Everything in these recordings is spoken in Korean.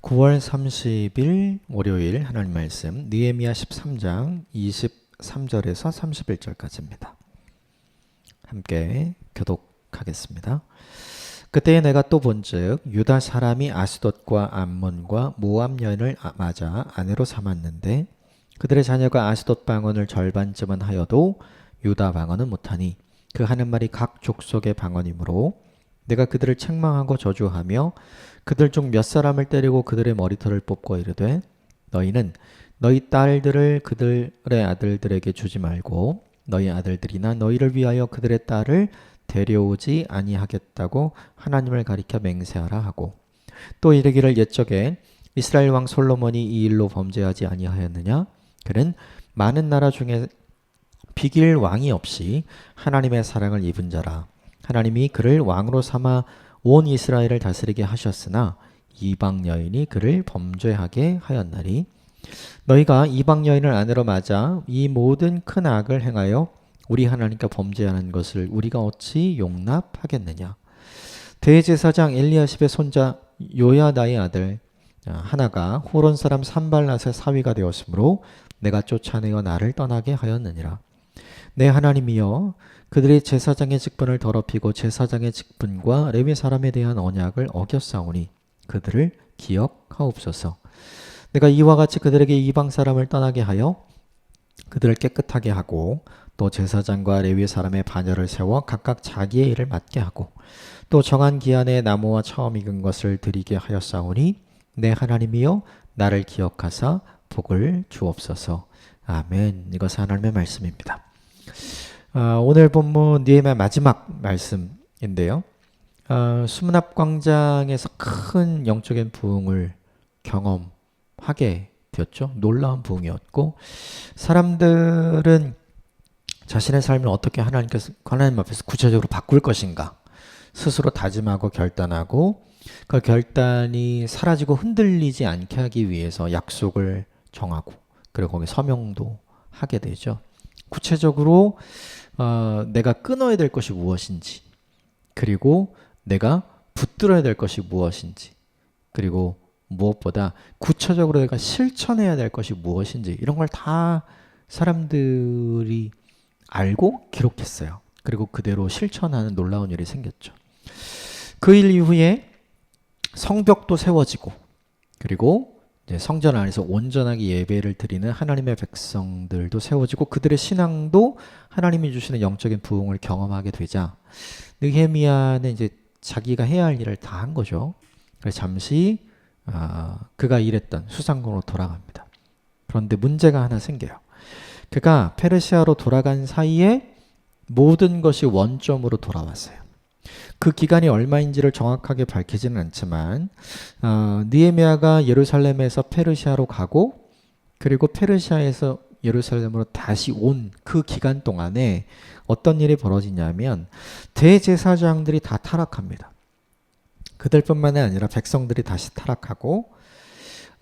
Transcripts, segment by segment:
9월 30일 월요일 하나님 말씀 느헤미야 13장 23절에서 31절까지입니다. 함께 교독하겠습니다. 그때에 내가 또 본즉 유다 사람이 아스돗과 암몬과 모압 여인을 맞아 아내로 삼았는데 그들의 자녀가 아스돗 방언을 절반쯤은 하여도 유다 방언은 못하니 그 하는 말이 각 족속의 방언이므로 내가 그들을 책망하고 저주하며 그들 중 몇 사람을 때리고 그들의 머리털을 뽑고 이르되 너희는 너희 딸들을 그들의 아들들에게 주지 말고 너희 아들들이나 너희를 위하여 그들의 딸을 데려오지 아니하겠다고 하나님을 가리켜 맹세하라 하고 또 이르기를 옛적에 이스라엘 왕 솔로몬이 이 일로 범죄하지 아니하였느냐 그는 많은 나라 중에 비길 왕이 없이 하나님의 사랑을 입은 자라 하나님이 그를 왕으로 삼아 온 이스라엘을 다스리게 하셨으나 이방 여인이 그를 범죄하게 하였나니 너희가 이방 여인을 아내로 맞아 이 모든 큰 악을 행하여 우리 하나님께 범죄하는 것을 우리가 어찌 용납하겠느냐. 대제사장 엘리야십의 손자 요야다의 아들 하나가 호론 사람 산발랏의 사위가 되었으므로 내가 쫓아내어 나를 떠나게 하였느니라. 내 하나님이여 그들이 제사장의 직분을 더럽히고 제사장의 직분과 레위 사람에 대한 언약을 어겼사오니 그들을 기억하옵소서. 내가 이와 같이 그들에게 이방 사람을 떠나게 하여 그들을 깨끗하게 하고 또 제사장과 레위 사람의 반열을 세워 각각 자기의 일을 맡게 하고 또 정한 기한에 나무와 처음 익은 것을 드리게 하였사오니 내 하나님이여 나를 기억하사 복을 주옵소서. 아멘. 이것은 하나님의 말씀입니다. 오늘 본문 느헤미야 마지막 말씀인데요. 수문합광장에서 큰 영적인 부흥을 경험하게 되었죠. 놀라운 부흥이었고 사람들은 자신의 삶을 어떻게 하나님 앞에서 구체적으로 바꿀 것인가 스스로 다짐하고 결단하고 그 결단이 사라지고 흔들리지 않게 하기 위해서 약속을 정하고 그리고 거기에 서명도 하게 되죠. 구체적으로 내가 끊어야 될 것이 무엇인지 그리고 내가 붙들어야 될 것이 무엇인지 그리고 무엇보다 구체적으로 내가 실천해야 될 것이 무엇인지 이런 걸 다 사람들이 알고 기록했어요. 그리고 그대로 실천하는 놀라운 일이 생겼죠. 그 일 이후에 성벽도 세워지고 그리고 이제 성전 안에서 온전하게 예배를 드리는 하나님의 백성들도 세워지고 그들의 신앙도 하나님이 주시는 영적인 부흥을 경험하게 되자 느헤미야는 이제 자기가 해야 할 일을 다 한 거죠. 그래서 잠시 그가 일했던 수상궁으로 돌아갑니다. 그런데 문제가 하나 생겨요. 그가 페르시아로 돌아간 사이에 모든 것이 원점으로 돌아왔어요. 그 기간이 얼마인지를 정확하게 밝히지는 않지만 느헤미야가 예루살렘에서 페르시아로 가고 그리고 페르시아에서 예루살렘으로 다시 온 그 기간 동안에 어떤 일이 벌어지냐면 대제사장들이 다 타락합니다. 그들뿐만 아니라 백성들이 다시 타락하고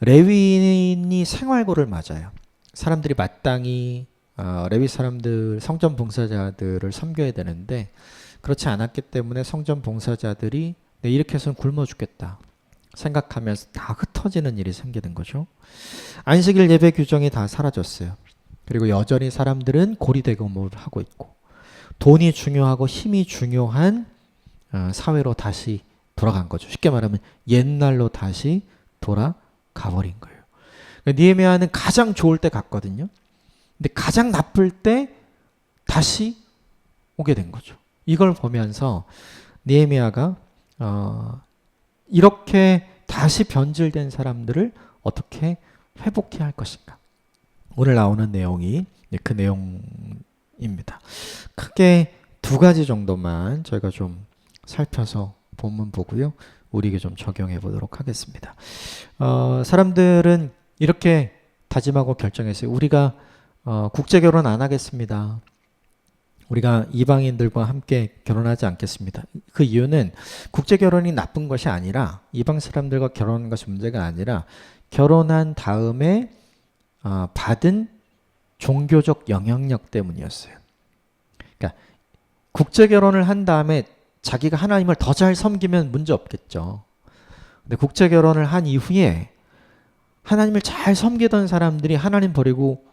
레위인이 생활고를 맞아요. 사람들이 마땅히 레위 사람들 성전 봉사자들을 섬겨야 되는데 그렇지 않았기 때문에 성전 봉사자들이 이렇게 해서는 굶어 죽겠다 생각하면서 다 흩어지는 일이 생기는 거죠. 안식일 예배 규정이 다 사라졌어요. 그리고 여전히 사람들은 고리대금을 하고 있고 돈이 중요하고 힘이 중요한 사회로 다시 돌아간 거죠. 쉽게 말하면 옛날로 다시 돌아가 버린 거예요. 느헤미야는 가장 좋을 때 갔거든요. 근데 가장 나쁠 때 다시 오게 된 거죠. 이걸 보면서 느헤미야가 이렇게 다시 변질된 사람들을 어떻게 회복해야 할 것인가. 오늘 나오는 내용이 그 내용입니다. 크게 두 가지 정도만 저희가 좀 살펴서 본문 보고요. 우리에게 좀 적용해 보도록 하겠습니다. 사람들은 이렇게 다짐하고 결정했어요. 우리가 국제결혼 안 하겠습니다. 우리가 이방인들과 함께 결혼하지 않겠습니다. 그 이유는 국제결혼이 나쁜 것이 아니라 이방 사람들과 결혼하는 것이 문제가 아니라 결혼한 다음에 받은 종교적 영향력 때문이었어요. 그러니까 국제결혼을 한 다음에 자기가 하나님을 더 잘 섬기면 문제 없겠죠. 근데 국제 결혼을 한 이후에 하나님을 잘 섬기던 사람들이 하나님 버리고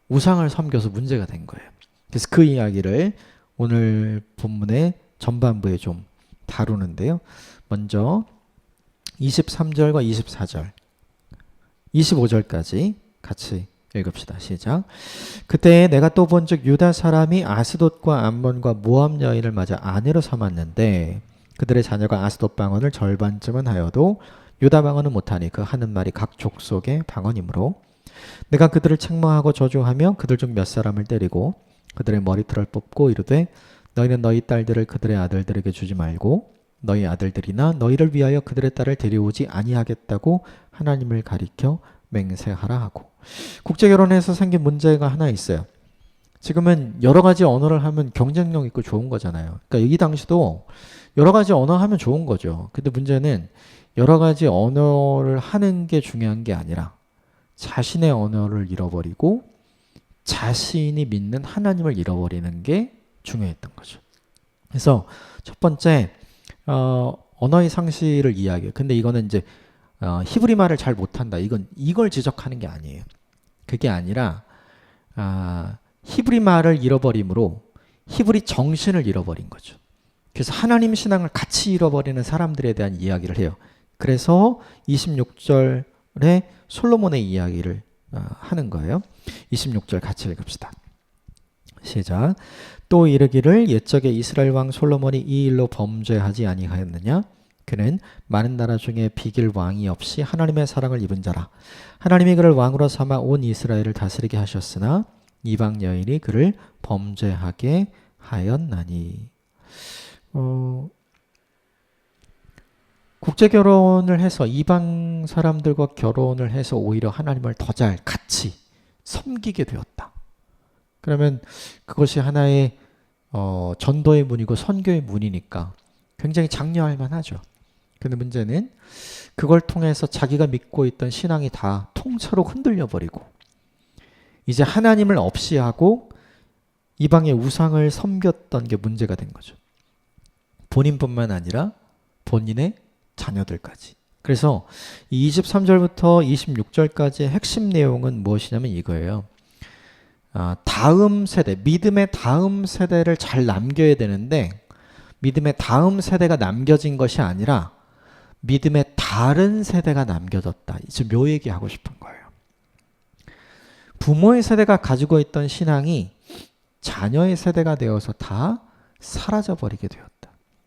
우상을 섬겨서 문제가 된 거예요. 그래서 그 이야기를 오늘 본문의 전반부에 좀 다루는데요. 먼저 23절과 24절, 25절까지 같이 읽읍시다. 시작. 그때 내가 또 본즉 유다 사람이 아스돗과 암몬과 모압 여인을 맞아 아내로 삼았는데 그들의 자녀가 아스돗 방언을 절반쯤은 하여도 유다 방언은 못하니 그 하는 말이 각 족속의 방언이므로 내가 그들을 책망하고 저주하며 그들 중 몇 사람을 때리고 그들의 머리털을 뽑고 이르되 너희는 너희 딸들을 그들의 아들들에게 주지 말고 너희 아들들이나 너희를 위하여 그들의 딸을 데려오지 아니하겠다고 하나님을 가리켜 맹세하라 하고. 국제결혼에서 생긴 문제가 하나 있어요. 지금은 여러 가지 언어를 하면 경쟁력 있고 좋은 거잖아요. 그러니까 이 당시도 여러 가지 언어 하면 좋은 거죠. 근데 문제는 여러 가지 언어를 하는 게 중요한 게 아니라 자신의 언어를 잃어버리고 자신이 믿는 하나님을 잃어버리는 게 중요했던 거죠. 그래서 첫 번째 언어의 상실을 이야기해요. 근데 이거는 이제 히브리 말을 잘 못한다. 이걸 지적하는 게 아니에요. 그게 아니라 히브리 말을 잃어버림으로 히브리 정신을 잃어버린 거죠. 그래서 하나님 신앙을 같이 잃어버리는 사람들에 대한 이야기를 해요. 그래서 26절에 솔로몬의 이야기를 하는 거예요. 26절 같이 읽읍시다. 시작. 또 이르기를 옛적에 이스라엘 왕 솔로몬이 이 일로 범죄하지 아니하였느냐? 그는 많은 나라 중에 비길 왕이 없이 하나님의 사랑을 입은 자라. 하나님이 그를 왕으로 삼아 온 이스라엘을 다스리게 하셨으나 이방 여인이 그를 범죄하게 하였나니. 국제 결혼을 해서 이방 사람들과 결혼을 해서 오히려 하나님을 더 잘 같이 섬기게 되었다. 그러면 그것이 하나의 전도의 문이고 선교의 문이니까 굉장히 장려할 만하죠. 근데 문제는 그걸 통해서 자기가 믿고 있던 신앙이 다 통째로 흔들려 버리고 이제 하나님을 없이 하고 이방의 우상을 섬겼던 게 문제가 된 거죠. 본인뿐만 아니라 본인의 자녀들까지. 그래서 23절부터 26절까지의 핵심 내용은 무엇이냐면 이거예요. 다음 세대, 믿음의 다음 세대를 잘 남겨야 되는데 믿음의 다음 세대가 남겨진 것이 아니라 믿음의 다른 세대가 남겨졌다. 지금 요 얘기하고 싶은 거예요. 부모의 세대가 가지고 있던 신앙이 자녀의 세대가 되어서 다 사라져버리게 되었다.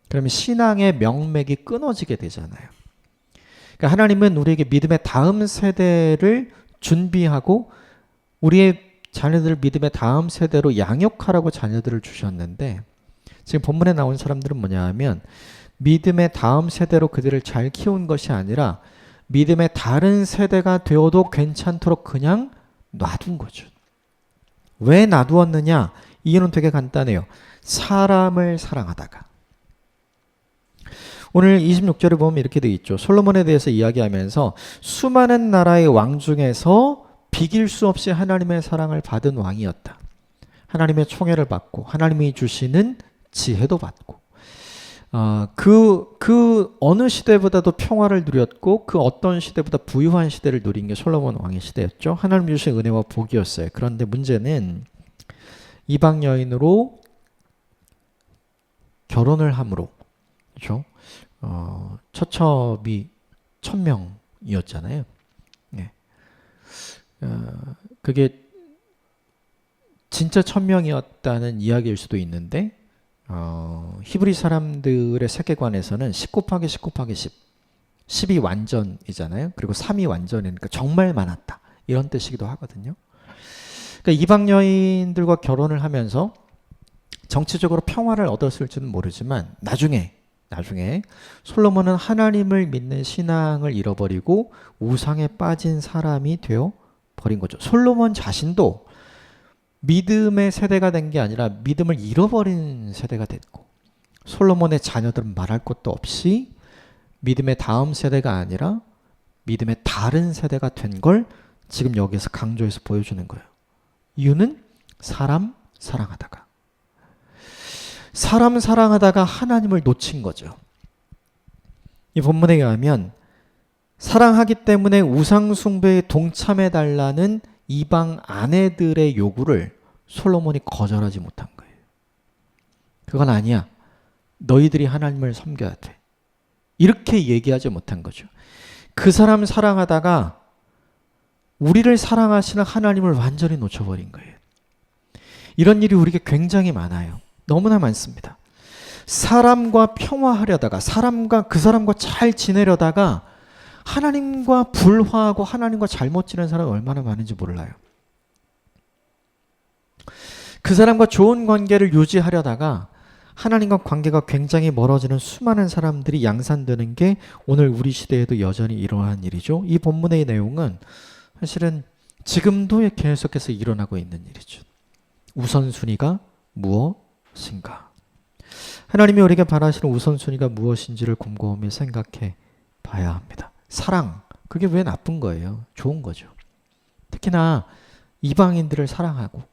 그러면 신앙의 명맥이 끊어지게 되잖아요. 그러니까 하나님은 우리에게 믿음의 다음 세대를 준비하고 우리의 자녀들을 믿음의 다음 세대로 양육하라고 자녀들을 주셨는데 지금 본문에 나온 사람들은 뭐냐 하면 믿음의 다음 세대로 그들을 잘 키운 것이 아니라 믿음의 다른 세대가 되어도 괜찮도록 그냥 놔둔 거죠. 왜 놔두었느냐? 이유는 되게 간단해요. 사람을 사랑하다가. 오늘 26절에 보면 이렇게 되어 있죠. 솔로몬에 대해서 이야기하면서 수많은 나라의 왕 중에서 비길 수 없이 하나님의 사랑을 받은 왕이었다. 하나님의 총애를 받고 하나님이 주시는 지혜도 받고 그 어느 시대보다도 평화를 누렸고 그 어떤 시대보다 부유한 시대를 누린 게 솔로몬 왕의 시대였죠. 하나님 주신 은혜와 복이었어요. 그런데 문제는 이방 여인으로 결혼을 함으로 그렇죠? 처첩이 1000명이었잖아요. 네. 그게 진짜 1000명이었다는 이야기일 수도 있는데 히브리 사람들의 세계관에서는 10 곱하기 10 곱하기 10 10이 완전이잖아요. 그리고 3이 완전이니까 정말 많았다. 이런 뜻이기도 하거든요. 그러니까 이방 여인들과 결혼을 하면서 정치적으로 평화를 얻었을지는 모르지만 나중에 솔로몬은 하나님을 믿는 신앙을 잃어버리고 우상에 빠진 사람이 되어 버린 거죠. 솔로몬 자신도 믿음의 세대가 된 게 아니라 믿음을 잃어버린 세대가 됐고 솔로몬의 자녀들은 말할 것도 없이 믿음의 다음 세대가 아니라 믿음의 다른 세대가 된 걸 지금 여기서 강조해서 보여주는 거예요. 이유는 사람 사랑하다가 하나님을 놓친 거죠. 이 본문에 의하면 사랑하기 때문에 우상숭배에 동참해달라는 이방 아내들의 요구를 솔로몬이 거절하지 못한 거예요. 그건 아니야. 너희들이 하나님을 섬겨야 돼. 이렇게 얘기하지 못한 거죠. 그 사람 사랑하다가 우리를 사랑하시는 하나님을 완전히 놓쳐버린 거예요. 이런 일이 우리에게 굉장히 많아요. 너무나 많습니다. 사람과 평화하려다가 그 사람과 잘 지내려다가 하나님과 불화하고 하나님과 잘못 지내는 사람이 얼마나 많은지 몰라요. 그 사람과 좋은 관계를 유지하려다가 하나님과 관계가 굉장히 멀어지는 수많은 사람들이 양산되는 게 오늘 우리 시대에도 여전히 일어나는 일이죠. 이 본문의 내용은 사실은 지금도 계속해서 일어나고 있는 일이죠. 우선순위가 무엇인가? 하나님이 우리에게 바라시는 우선순위가 무엇인지를 곰곰이 생각해 봐야 합니다. 사랑, 그게 왜 나쁜 거예요? 좋은 거죠. 특히나 이방인들을 사랑하고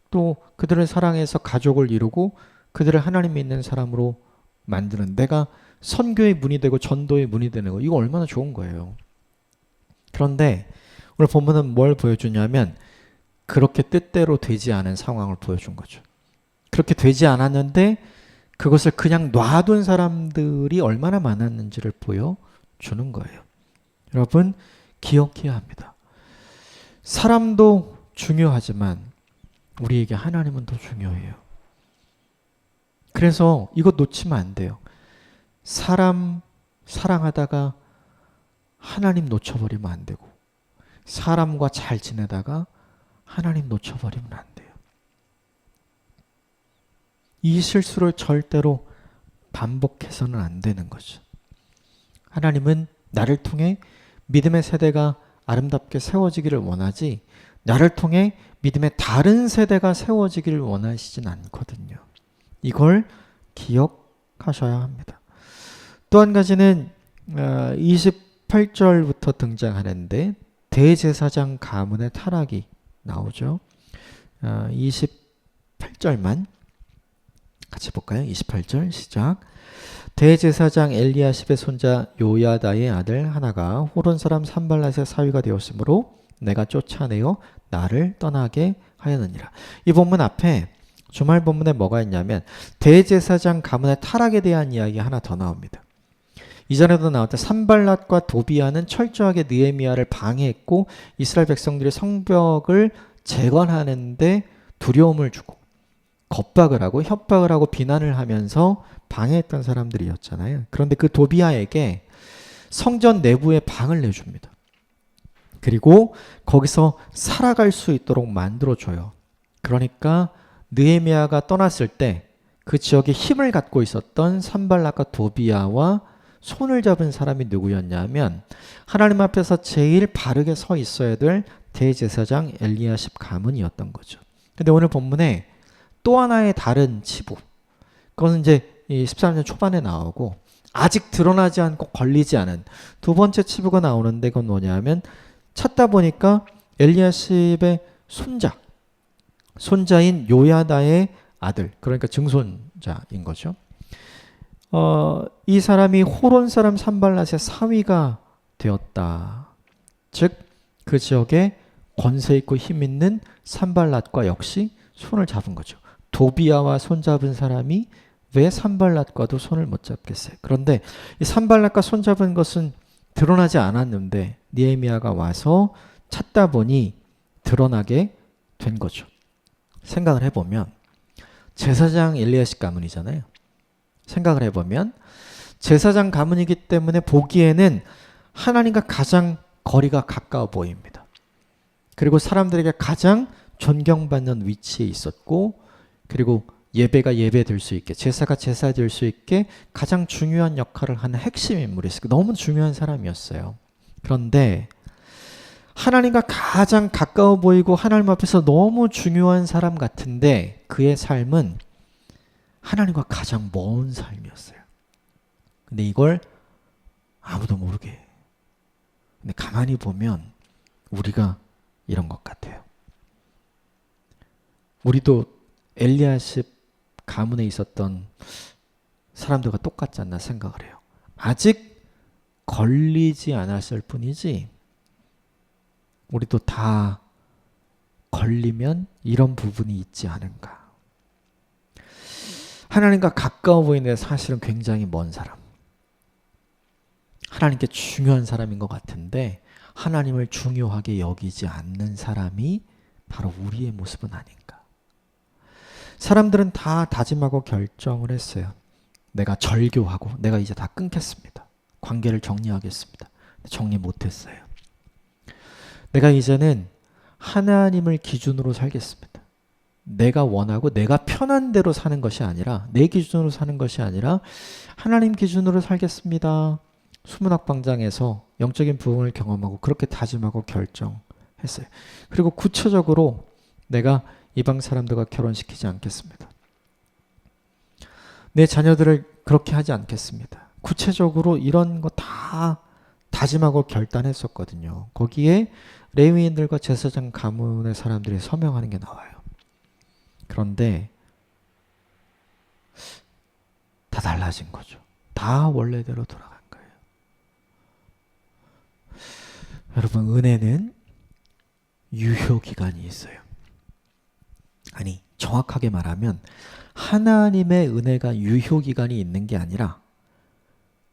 또 그들을 사랑해서 가족을 이루고 그들을 하나님 믿는 사람으로 만드는, 내가 선교의 문이 되고 전도의 문이 되는 거, 이거 얼마나 좋은 거예요. 그런데 오늘 본문은 뭘 보여주냐면 그렇게 뜻대로 되지 않은 상황을 보여준 거죠. 그렇게 되지 않았는데 그것을 그냥 놔둔 사람들이 얼마나 많았는지를 보여주는 거예요. 여러분, 기억해야 합니다. 사람도 중요하지만 우리에게 하나님은 더 중요해요. 그래서 이거 놓치면 안 돼요. 사람 사랑하다가 하나님 놓쳐버리면 안 되고, 사람과 잘 지내다가 하나님 놓쳐버리면 안 돼요. 이 실수를 절대로 반복해서는 안 되는 거죠. 하나님은 나를 통해 믿음의 세대가 아름답게 세워지기를 원하지, 나를 통해 믿음의 다른 세대가 세워지기를 원하시진 않거든요. 이걸 기억하셔야 합니다. 또 한 가지는 28절부터 등장하는데 대제사장 가문의 타락이 나오죠. 28절만 같이 볼까요? 28절 시작. 대제사장 엘리야십의 손자 요야다의 아들 하나가 호론 사람 산발랏의 사위가 되었으므로 내가 쫓아내어 나를 떠나게 하였느니라. 이 본문 앞에 주말 본문에 뭐가 있냐면 대제사장 가문의 타락에 대한 이야기 하나 더 나옵니다. 이전에도 나왔던 산발랏과 도비아는 철저하게 느헤미야를 방해했고 이스라엘 백성들이 성벽을 재건하는데 두려움을 주고 겁박을 하고 협박을 하고 비난을 하면서 방해했던 사람들이었잖아요. 그런데 그 도비아에게 성전 내부에 방을 내줍니다. 그리고 거기서 살아갈 수 있도록 만들어줘요. 그러니까 느헤미야가 떠났을 때 그 지역에 힘을 갖고 있었던 산발랏과 도비아와 손을 잡은 사람이 누구였냐면 하나님 앞에서 제일 바르게 서 있어야 될 대제사장 엘리야십 가문이었던 거죠. 근데 오늘 본문에 또 하나의 다른 치부, 그것은 이제 이 13년 초반에 나오고 아직 드러나지 않고 걸리지 않은 두 번째 치부가 나오는데 그건 뭐냐면 찾다 보니까 엘리야십의 손자인 요야다의 아들, 그러니까 증손자인 거죠. 이 사람이 호론 사람 산발랏의 사위가 되었다. 즉 그 지역에 권세 있고 힘 있는 산발랏과 역시 손을 잡은 거죠. 도비아와 손 잡은 사람이 왜 산발랏과도 손을 못 잡겠어요? 그런데 이 산발랏과 손 잡은 것은 드러나지 않았는데 느헤미야가 와서 찾다 보니 드러나게 된 거죠. 생각을 해보면 제사장 엘리야십 가문이잖아요. 생각을 해보면 제사장 가문이기 때문에 보기에는 하나님과 가장 거리가 가까워 보입니다. 그리고 사람들에게 가장 존경받는 위치에 있었고, 그리고 예배가 예배될 수 있게, 제사가 제사될 수 있게 가장 중요한 역할을 하는 핵심 인물이었어요. 너무 중요한 사람이었어요. 그런데 하나님과 가장 가까워 보이고 하나님 앞에서 너무 중요한 사람 같은데 그의 삶은 하나님과 가장 먼 삶이었어요. 근데 이걸 아무도 모르게 해요. 근데 가만히 보면 우리가 이런 것 같아요. 우리도 엘리야십 가문에 있었던 사람들과 똑같지 않나 생각을 해요. 아직 걸리지 않았을 뿐이지 우리도 다 걸리면 이런 부분이 있지 않은가. 하나님과 가까워 보이는데 사실은 굉장히 먼 사람. 하나님께 중요한 사람인 것 같은데 하나님을 중요하게 여기지 않는 사람이 바로 우리의 모습은 아닌가. 사람들은 다 다짐하고 결정을 했어요. 내가 절교하고 내가 이제 다 끊겠습니다. 관계를 정리하겠습니다. 정리 못했어요. 내가 이제는 하나님을 기준으로 살겠습니다. 내가 원하고 내가 편한 대로 사는 것이 아니라 내 기준으로 사는 것이 아니라 하나님 기준으로 살겠습니다. 수문학방장에서 영적인 부흥을 경험하고 그렇게 다짐하고 결정했어요. 그리고 구체적으로 내가 이방 사람들과 결혼시키지 않겠습니다. 내 자녀들을 그렇게 하지 않겠습니다. 구체적으로 이런 거 다 다짐하고 결단했었거든요. 거기에 레위인들과 제사장 가문의 사람들이 서명하는 게 나와요. 그런데 다 달라진 거죠. 다 원래대로 돌아간 거예요. 여러분, 은혜는 유효기간이 있어요. 아니, 정확하게 말하면 하나님의 은혜가 유효기간이 있는 게 아니라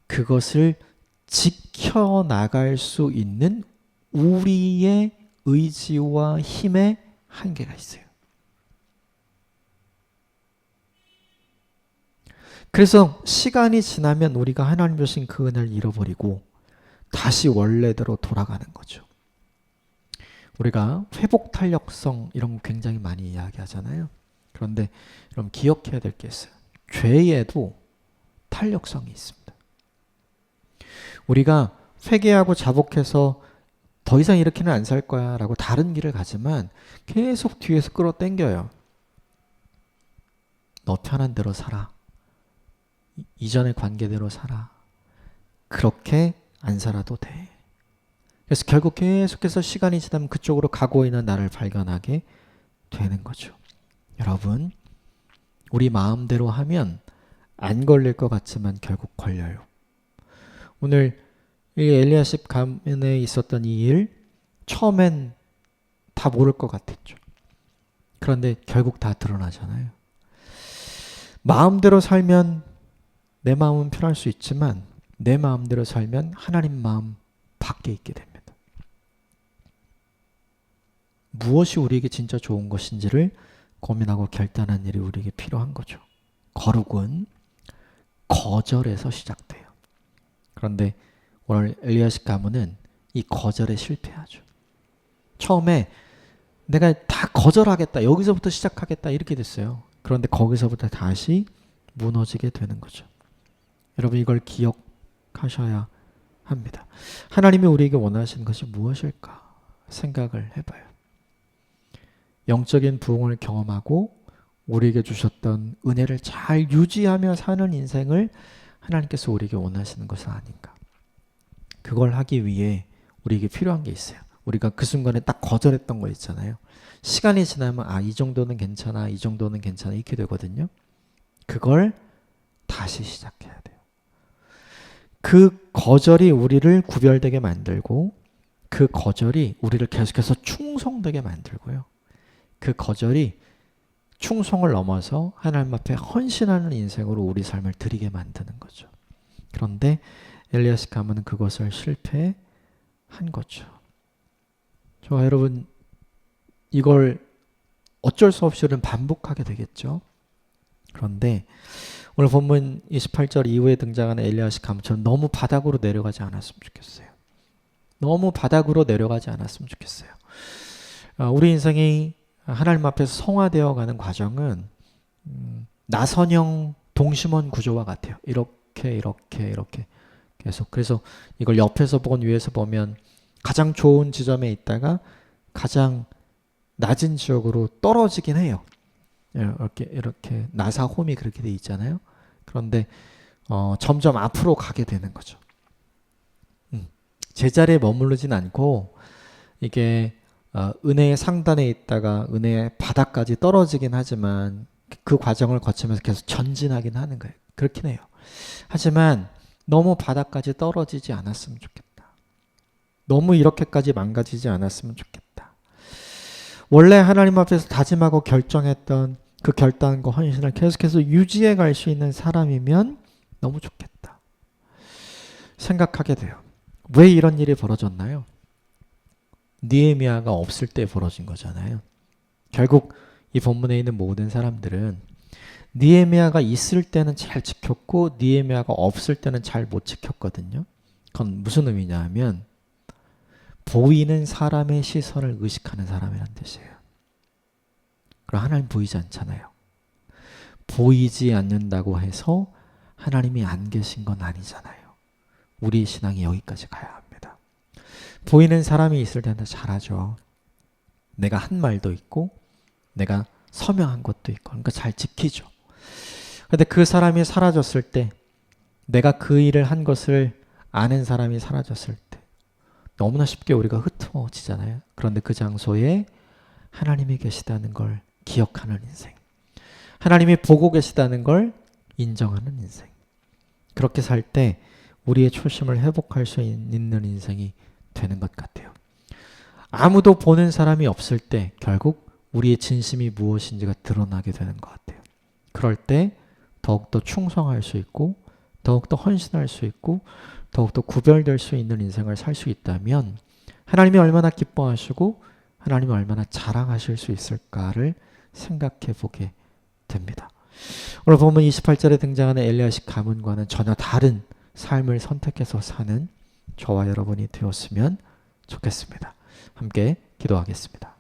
그것을 지켜나갈 수 있는 우리의 의지와 힘의 한계가 있어요. 그래서 시간이 지나면 우리가 하나님 주신 그 은혜를 잃어버리고 다시 원래대로 돌아가는 거죠. 우리가 회복 탄력성 이런 거 굉장히 많이 이야기하잖아요. 그런데 여러분 기억해야 될 게 있어요. 죄에도 탄력성이 있습니다. 우리가 회개하고 자복해서 더 이상 이렇게는 안 살 거야 라고 다른 길을 가지만 계속 뒤에서 끌어당겨요. 너 편한 대로 살아. 이전의 관계대로 살아. 그렇게 안 살아도 돼. 그래서 결국 계속해서 시간이 지나면 그쪽으로 가고 있는 나를 발견하게 되는 거죠. 여러분, 우리 마음대로 하면 안 걸릴 것 같지만 결국 걸려요. 오늘 이 엘리야십 가문에 있었던 이 일, 처음엔 다 모를 것 같았죠. 그런데 결국 다 드러나잖아요. 마음대로 살면 내 마음은 편할 수 있지만 내 마음대로 살면 하나님 마음 밖에 있게 됩니다. 무엇이 우리에게 진짜 좋은 것인지를 고민하고 결단한 일이 우리에게 필요한 거죠. 거룩은 거절에서 시작돼요. 그런데 오늘 엘리야십 가문은 이 거절에 실패하죠. 처음에 내가 다 거절하겠다. 여기서부터 시작하겠다. 이렇게 됐어요. 그런데 거기서부터 다시 무너지게 되는 거죠. 여러분 이걸 기억하셔야 합니다. 하나님이 우리에게 원하시는 것이 무엇일까 생각을 해봐요. 영적인 부흥을 경험하고 우리에게 주셨던 은혜를 잘 유지하며 사는 인생을 하나님께서 우리에게 원하시는 것은 아닌가. 그걸 하기 위해 우리에게 필요한 게 있어요. 우리가 그 순간에 딱 거절했던 거 있잖아요. 시간이 지나면 이 정도는 괜찮아, 이 정도는 괜찮아 이렇게 되거든요. 그걸 다시 시작해야 돼요. 그 거절이 우리를 구별되게 만들고 그 거절이 우리를 계속해서 충성되게 만들고요. 그 거절이 충성을 넘어서 하나님 앞에 헌신하는 인생으로 우리 삶을 드리게 만드는 거죠. 그런데 엘리야십 가문은 그것을 실패한 거죠. 저와 여러분 이걸 어쩔 수 없이 우리는 반복하게 되겠죠. 그런데 오늘 본문 28절 이후에 등장하는 엘리야십 가문처럼 너무 바닥으로 내려가지 않았으면 좋겠어요. 너무 바닥으로 내려가지 않았으면 좋겠어요. 우리 인생이 하나님 앞에서 성화되어 가는 과정은 나선형 동심원 구조와 같아요. 이렇게 계속. 그래서 이걸 옆에서 보건 위에서 보면 가장 좋은 지점에 있다가 가장 낮은 지역으로 떨어지긴 해요. 이렇게 나사홈이 그렇게 돼 있잖아요. 그런데 점점 앞으로 가게 되는 거죠. 제자리에 머무르진 않고 이게 은혜의 상단에 있다가 은혜의 바닥까지 떨어지긴 하지만 그 과정을 거치면서 계속 전진하긴 하는 거예요. 그렇긴 해요. 하지만 너무 바닥까지 떨어지지 않았으면 좋겠다. 너무 이렇게까지 망가지지 않았으면 좋겠다. 원래 하나님 앞에서 다짐하고 결정했던 그 결단과 헌신을 계속해서 유지해 갈 수 있는 사람이면 너무 좋겠다. 생각하게 돼요. 왜 이런 일이 벌어졌나요? 느헤미야가 없을 때 벌어진 거잖아요. 결국 이 본문에 있는 모든 사람들은 느헤미야가 있을 때는 잘 지켰고 느헤미야가 없을 때는 잘 못 지켰거든요. 그건 무슨 의미냐 하면 보이는 사람의 시선을 의식하는 사람이란 뜻이에요. 그럼 하나님 보이지 않잖아요. 보이지 않는다고 해서 하나님이 안 계신 건 아니잖아요. 우리의 신앙이 여기까지 가야 합니다. 보이는 사람이 있을 때는 잘하죠. 내가 한 말도 있고 내가 서명한 것도 있고 그러니까 잘 지키죠. 그런데 그 사람이 사라졌을 때 내가 그 일을 한 것을 아는 사람이 사라졌을 때 너무나 쉽게 우리가 흩어지잖아요. 그런데 그 장소에 하나님이 계시다는 걸 기억하는 인생. 하나님이 보고 계시다는 걸 인정하는 인생. 그렇게 살 때 우리의 초심을 회복할 수 있는 인생이 되는 것 같아요. 아무도 보는 사람이 없을 때 결국 우리의 진심이 무엇인지가 드러나게 되는 것 같아요. 그럴 때 더욱더 충성할 수 있고 더욱더 헌신할 수 있고 더욱더 구별될 수 있는 인생을 살 수 있다면 하나님이 얼마나 기뻐하시고 하나님이 얼마나 자랑하실 수 있을까를 생각해 보게 됩니다. 오늘 보면 28절에 등장하는 엘리야식 가문과는 전혀 다른 삶을 선택해서 사는 저와 여러분이 되었으면 좋겠습니다. 함께 기도하겠습니다.